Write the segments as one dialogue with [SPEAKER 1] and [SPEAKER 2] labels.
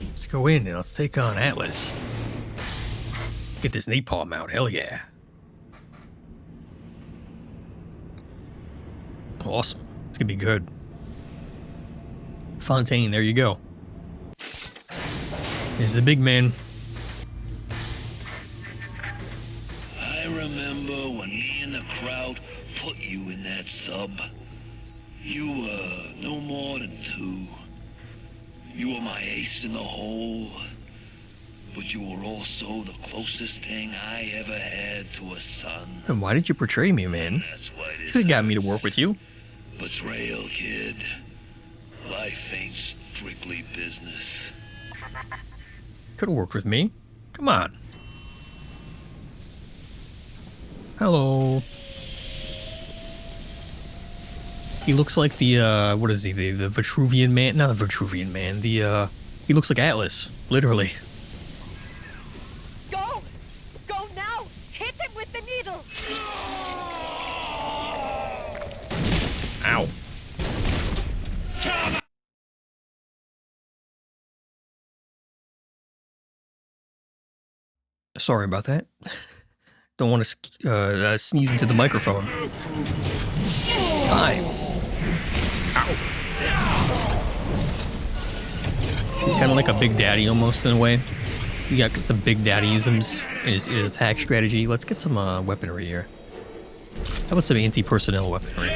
[SPEAKER 1] Let's go in and let's take on Atlas. Get this napalm out, hell yeah. Awesome. It's gonna be good. Fontaine, there you go. There's the big man.
[SPEAKER 2] I remember when me and the crowd put you in that sub. You were no more than 2. You were my ace in the hole. But you were also the closest thing I ever had to a son.
[SPEAKER 1] And why did you betray me, man?
[SPEAKER 2] That's why this
[SPEAKER 1] You got me to work with you.
[SPEAKER 2] Betrayal, kid. Life ain't strictly business.
[SPEAKER 1] Could have worked with me. Come on. Hello. He looks like the, what is he? The Vitruvian man? Not the Vitruvian man. He looks like Atlas. Literally.
[SPEAKER 3] Go! Go now! Hit him with the needle!
[SPEAKER 1] Ow. Sorry about that. Don't want to sneeze into the microphone. Fine. Ow. He's kind of like a Big Daddy almost in a way. You got some Big Daddy-isms in his attack strategy. Let's get some weaponry here. How about some anti-personnel weaponry?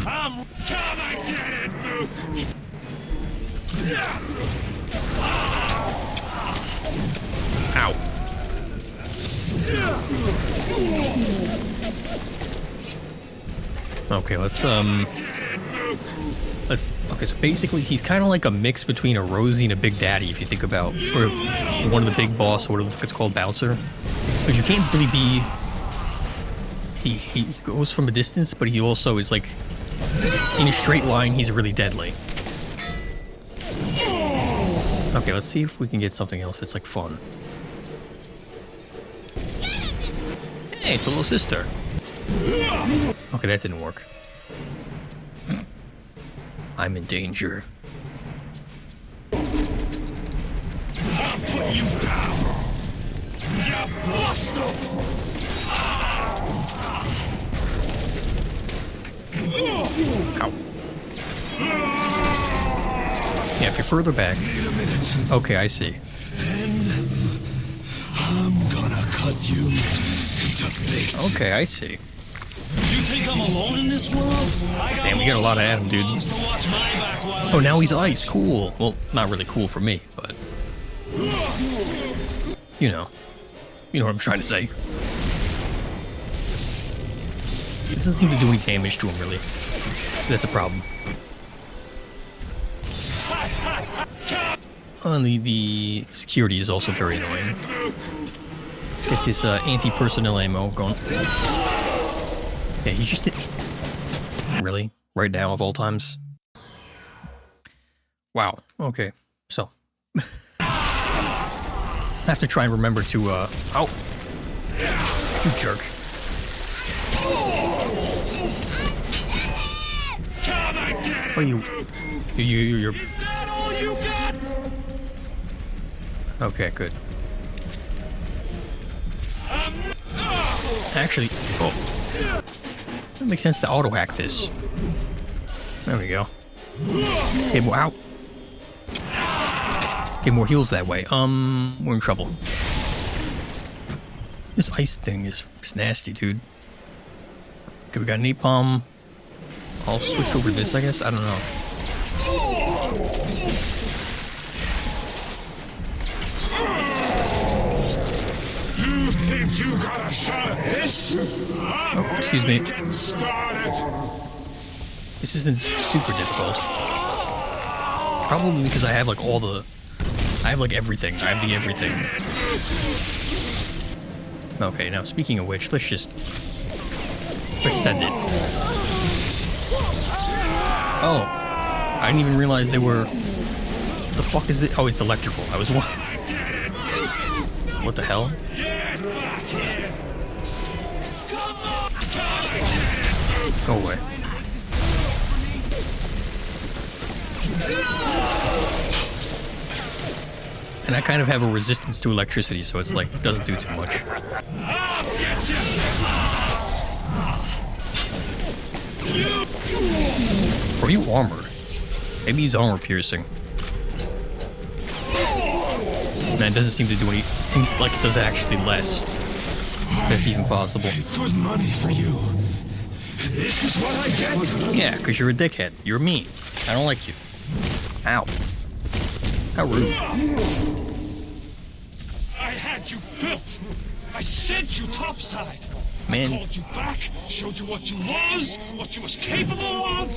[SPEAKER 4] Come and get it, Luke!
[SPEAKER 1] Ow. Okay, okay, so basically he's kind of like a mix between a Rosie and a Big Daddy, if you think about, or one of the big boss, or whatever it's called, Bouncer. But you can't really be, he goes from a distance, but he also is like, in a straight line, he's really deadly. Okay, let's see if we can get something else that's like fun. Hey, it's a little sister. Okay, that didn't work. I'm in danger.
[SPEAKER 4] I'll put you down! You bastard!
[SPEAKER 1] Ow. Yeah, if you're further back.
[SPEAKER 4] Wait a minute.
[SPEAKER 1] Okay, I see.
[SPEAKER 4] And I'm gonna cut you into bits.
[SPEAKER 1] Okay, I see.
[SPEAKER 2] You think I'm alone in this world?
[SPEAKER 1] Damn, we got a lot of Adam, dude. Oh, now he's ice. Cool. Well, not really cool for me, but... You know. You know what I'm trying to say. It doesn't seem to do any damage to him, really. So that's a problem. The security is also very annoying. Let's get this anti-personnel ammo going. Yeah, he just did... Really? Right now, of all times? Wow. Okay. So. I have to try and remember to, Ow! You jerk. What are you... You're...
[SPEAKER 4] Is that all you got?
[SPEAKER 1] Okay, good. Actually... Oh. It makes sense to auto-hack this. There we go. Okay, more out. Get more heals that way. We're in trouble. This ice thing is nasty, dude. Okay, we got napalm. I'll switch over to this, I guess. I don't know.
[SPEAKER 4] You think you got a shot at this?
[SPEAKER 1] Oh, excuse me. This isn't super difficult. Probably because I have like all the... I have like everything. I have the everything. Okay, now speaking of which, let's send it. Oh. I didn't even realize they were... What the fuck is this? Oh, it's electrical. I was... What the hell? Go away. And I kind of have a resistance to electricity, so it's like, doesn't do too much.
[SPEAKER 4] I'll get you.
[SPEAKER 1] Or are you armor? Maybe he's armor piercing. Man, it doesn't seem to do any... Seems like it does actually less. If that's even possible.
[SPEAKER 4] Good money for you. This is what I get.
[SPEAKER 1] Yeah, because you're a dickhead. You're mean. I don't like you. Ow. How rude.
[SPEAKER 4] I had you built. I sent you topside.
[SPEAKER 1] Man.
[SPEAKER 4] I called you back, showed you what you was capable of.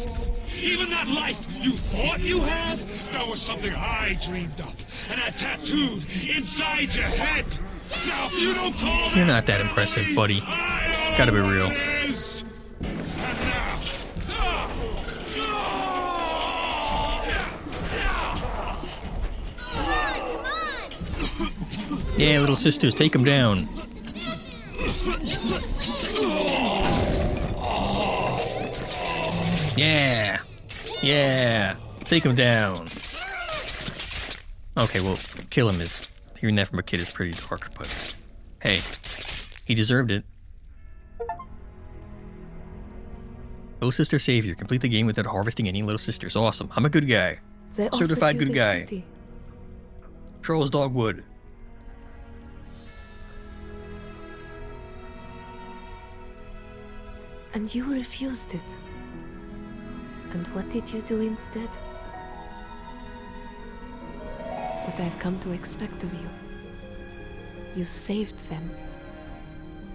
[SPEAKER 4] Even that life you thought you had, that was something I dreamed up and had tattooed inside your head. Now, if you don't call
[SPEAKER 1] You're not that impressive, buddy. Gotta be real.
[SPEAKER 4] And now.
[SPEAKER 1] Yeah, little sisters, take him down. Yeah. Yeah. Take him down. Okay, well, kill him is... Hearing that from a kid is pretty dark, but... Hey. He deserved it. Little Sister Savior. Complete the game without harvesting any little sisters. Awesome. I'm a good guy.
[SPEAKER 5] They offered
[SPEAKER 1] Certified
[SPEAKER 5] you
[SPEAKER 1] good
[SPEAKER 5] the
[SPEAKER 1] guy.
[SPEAKER 5] city,
[SPEAKER 1] Charles Dogwood.
[SPEAKER 5] and you refused it. And what did you do instead? What I've come to expect of you. You saved them.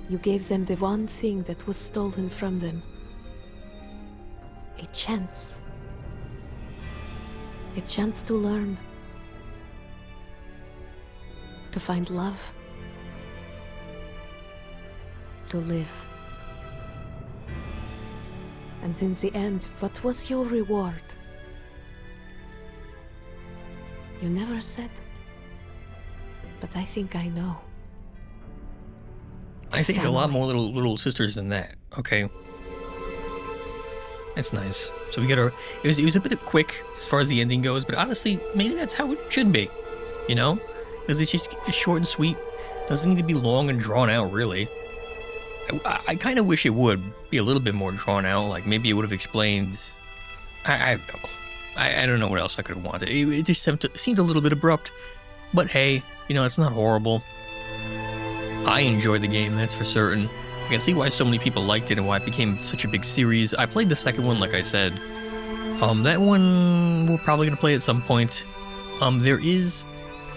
[SPEAKER 5] You gave them the one thing that was stolen from them. A chance. A chance to learn. To find love. To live. And in the end, what was your reward? You never said. But I think I know.
[SPEAKER 1] I think a lot more little sisters than that. Okay. That's nice. So we got our... It was a bit quick as far as the ending goes, but honestly, maybe that's how it should be. You know? Because it's short and sweet. Doesn't need to be long and drawn out, really. I kind of wish it would be a little bit more drawn out. Like, maybe it would have explained... I have no clue. I don't know what else I could have wanted. It just seemed a little bit abrupt. But hey, you know, it's not horrible. I enjoyed the game, that's for certain. I can see why so many people liked it and why it became such a big series. I played the second one, like I said. That one we're probably going to play at some point. There is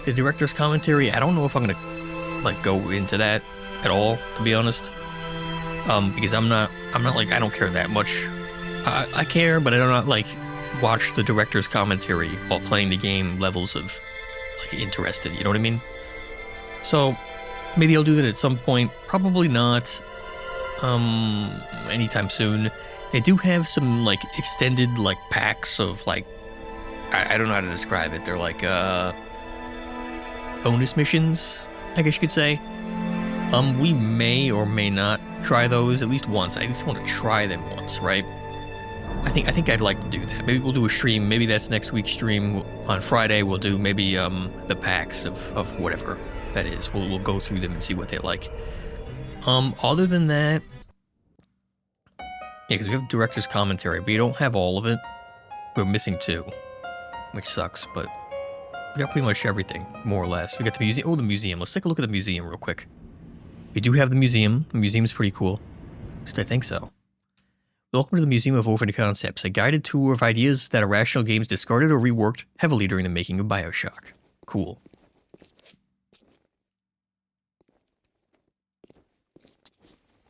[SPEAKER 1] the director's commentary. I don't know if I'm going to, like, go into that at all, to be honest. Because I'm not like, I don't care that much. I care, but I do not, like, watch the director's commentary while playing the game levels of, like, interested, you know what I mean? So, maybe I'll do that at some point. Probably not anytime soon. They do have some, like, extended, like, packs of, like, I don't know how to describe it. They're like, bonus missions, I guess you could say. We may or may not try those at least once. I at least want to try them once, right? I think I'd like to do that. Maybe we'll do a stream. Maybe that's next week's stream. On Friday, we'll do maybe the packs of whatever that is. We'll go through them and see what they like. Other than that, yeah, because we have director's commentary, but you don't have all of it. We're missing 2, which sucks, but we got pretty much everything, more or less. We got the museum. Oh, the museum. Let's take a look at the museum real quick. We do have the museum. The museum's pretty cool. At least I think so. Welcome to the Museum of Orphaned Concepts, a guided tour of ideas that Irrational Games discarded or reworked heavily during the making of Bioshock. Cool.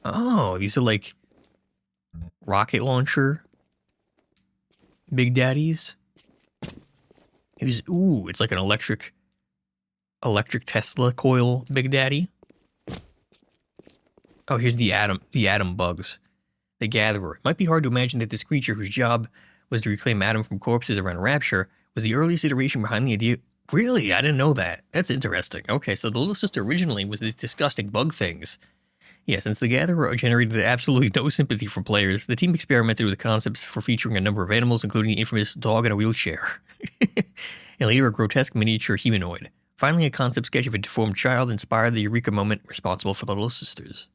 [SPEAKER 1] Oh, these are like rocket launcher Big Daddies. Ooh, it's like an electric Tesla coil Big Daddy. Oh, here's the atom bugs. The Gatherer. It might be hard to imagine that this creature, whose job was to reclaim Adam from corpses around Rapture, was the earliest iteration behind the idea. Really? I didn't know that. That's interesting. Okay, so the little sister originally was these disgusting bug things Yeah, since the Gatherer generated absolutely no sympathy from players, the team experimented with concepts for featuring a number of animals, including the infamous dog in a wheelchair, and later a grotesque miniature humanoid. Finally, a concept sketch of a deformed child inspired the Eureka moment responsible for the Little Sisters.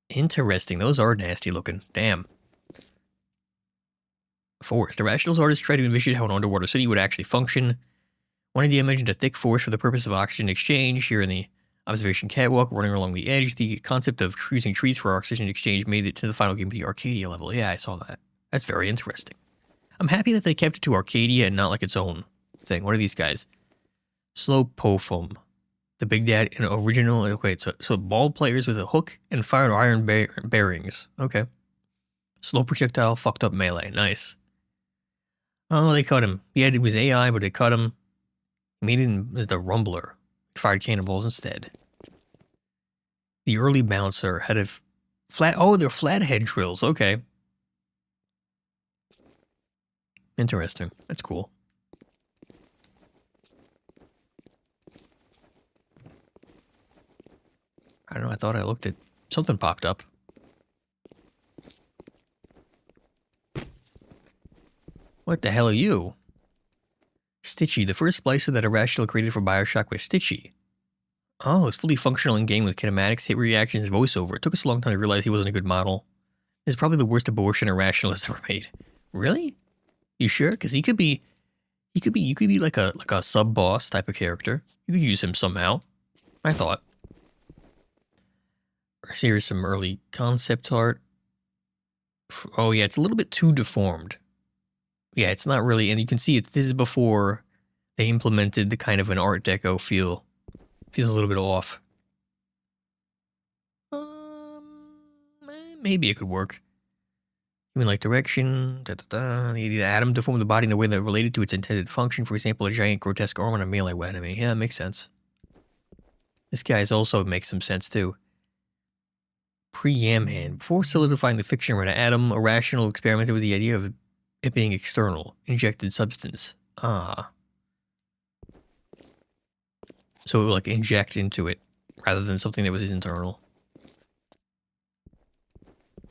[SPEAKER 1] Interesting, those are nasty looking. Damn. Forest. The Rationals artist tried to envision how an underwater city would actually function. One idea mentioned a thick forest for the purpose of oxygen exchange. Here in the observation catwalk running along the edge, the concept of using trees for oxygen exchange made it to the final game of the Arcadia level. Yeah, I saw that. That's very interesting. I'm happy that they kept it to Arcadia and not like its own thing. What are these guys? Slowpophum. The Big Daddy, an original. Okay, so ball players with a hook and fired iron bearings. Okay. Slow projectile, fucked up melee. Nice. Oh, they cut him. Yeah, it was AI, but they cut him. Made him as the Rumbler. Fired cannonballs instead. The early bouncer had a flat. Oh, they're flathead drills. Okay. Interesting. That's cool. I don't know. I thought I looked at something popped up. What the hell are you? Stitchy, the first splicer that Irrational created for Bioshock was Stitchy. Oh, it's fully functional in-game with kinematics, hit reactions, voiceover. It took us a long time to realize he wasn't a good model. It's probably the worst abortion Irrational has ever made. Really? You sure? Because you could be like a sub-boss type of character. You could use him somehow. I thought. Here's some early concept art. Oh yeah, it's a little bit too deformed. Yeah, it's not really, and you can see this is before they implemented the kind of an Art Deco feel. Feels a little bit off. Maybe it could work. Human like direction, the atom deformed the body in a way that related to its intended function. For example, a giant grotesque arm on a melee enemy. Yeah, that makes sense. This guy's also makes some sense too. Pre-Yam Hand. Before solidifying the fiction around an atom, Irrational experimented with the idea of it being external, injected substance. Ah. So it would like inject into it, rather than something that was internal.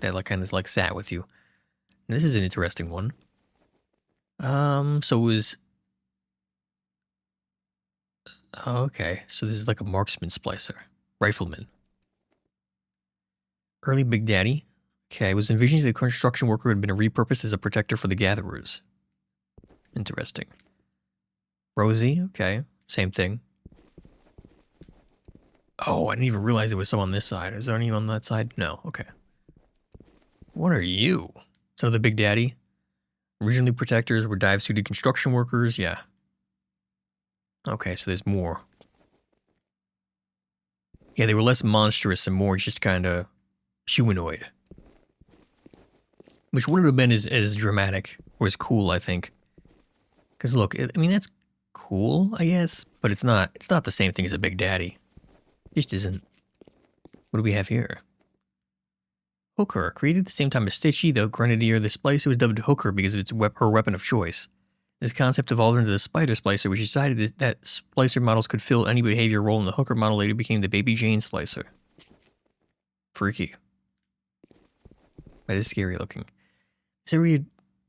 [SPEAKER 1] That like kind of like sat with you. And this is an interesting one. So it was... Oh, okay, so this is like a marksman splicer. Rifleman. Early Big Daddy. Okay, it was envisioned that the construction worker had been repurposed as a protector for the gatherers. Interesting. Rosie, okay, same thing. Oh, I didn't even realize there was some on this side. Is there any on that side? No, okay. What are you? So the Big Daddy? Originally protectors were dive-suited construction workers, yeah. Okay, so there's more. Yeah, they were less monstrous and more just kind of humanoid. Which wouldn't have been as dramatic or as cool, I think. Because look, I mean, that's cool, I guess, but it's not the same thing as a Big Daddy. It just isn't. What do we have here? Hooker. Created at the same time as Stitchy, the Grenadier, the Splicer was dubbed Hooker because of its her weapon of choice. This concept evolved into the Spider Splicer, which decided that Splicer models could fill any behavior role, and the Hooker model later became the Baby Jane Splicer. Freaky. That is scary looking. This area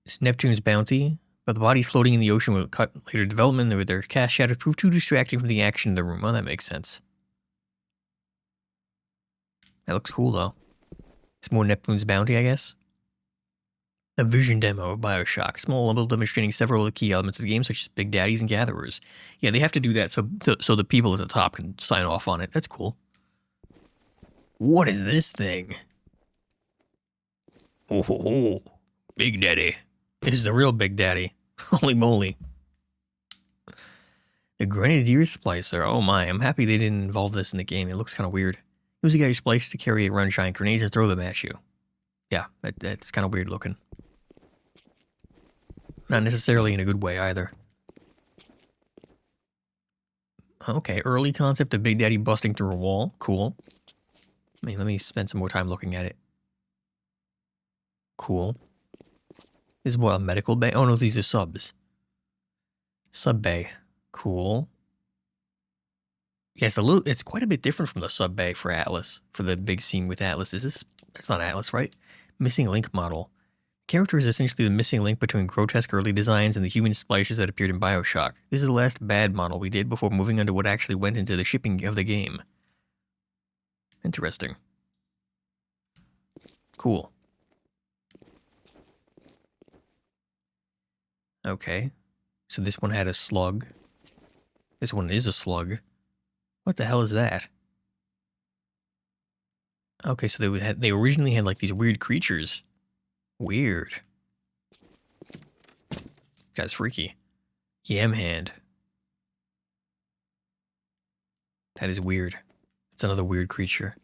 [SPEAKER 1] is Neptune's bounty, but the bodies floating in the ocean will cut later development with their cast shadows proved too distracting from the action in the room. Oh, that makes sense. That looks cool, though. It's more Neptune's bounty, I guess. A vision demo of Bioshock. Small level demonstrating several of the key elements of the game, such as Big Daddies and Gatherers. Yeah, they have to do that so the people at the top can sign off on it. That's cool. What is this thing? Oh, Big Daddy. This is the real Big Daddy. Holy moly. The Grenadier Splicer. Oh my, I'm happy they didn't involve this in the game. It looks kind of weird. It was a guy who spliced to carry around giant grenades and throw them at you. Yeah, that's kind of weird looking. Not necessarily in a good way either. Okay, early concept of Big Daddy busting through a wall. Cool. I mean, let me spend some more time looking at it. Cool. This is what, a medical bay? Oh no, these are subs. Sub bay. Cool. Yeah, it's quite a bit different from the sub bay for Atlas, for the big scene with Atlas. That's not Atlas, right? Missing Link model. Character is essentially the missing link between grotesque early designs and the human splashes that appeared in Bioshock. This is the last bad model we did before moving on to what actually went into the shipping of the game. Interesting. Cool. Okay. So this one had a slug. This one is a slug. What the hell is that? Okay, so they originally had like these weird creatures. Weird. Guy's freaky. Yam hand. That is weird. It's another weird creature.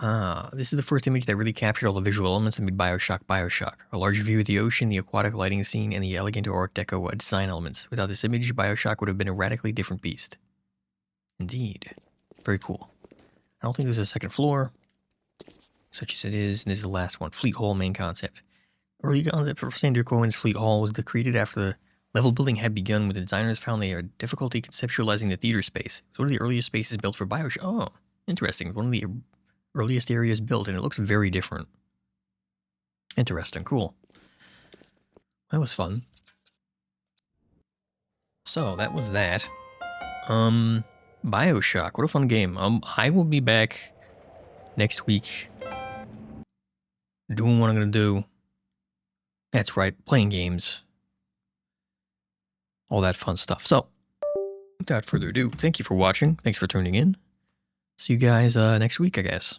[SPEAKER 1] Ah, this is the first image that really captured all the visual elements that made Bioshock. A large view of the ocean, the aquatic lighting scene, and the elegant Art Deco design elements. Without this image, Bioshock would have been a radically different beast. Indeed. Very cool. I don't think there's a second floor, such as it is, and this is the last one. Fleet Hall main concept. Early concept for Sander Cohen's Fleet Hall was created after the level building had begun, when the designers found they had difficulty conceptualizing the theater space. It's one of the earliest spaces built for Bioshock. Oh, interesting. One of the earliest areas built, and it looks very different. Interesting. Cool. That was fun. So, that was that. Bioshock. What a fun game. I will be back next week doing what I'm going to do. That's right, playing games. All that fun stuff. So, without further ado, thank you for watching. Thanks for tuning in. See you guys next week, I guess.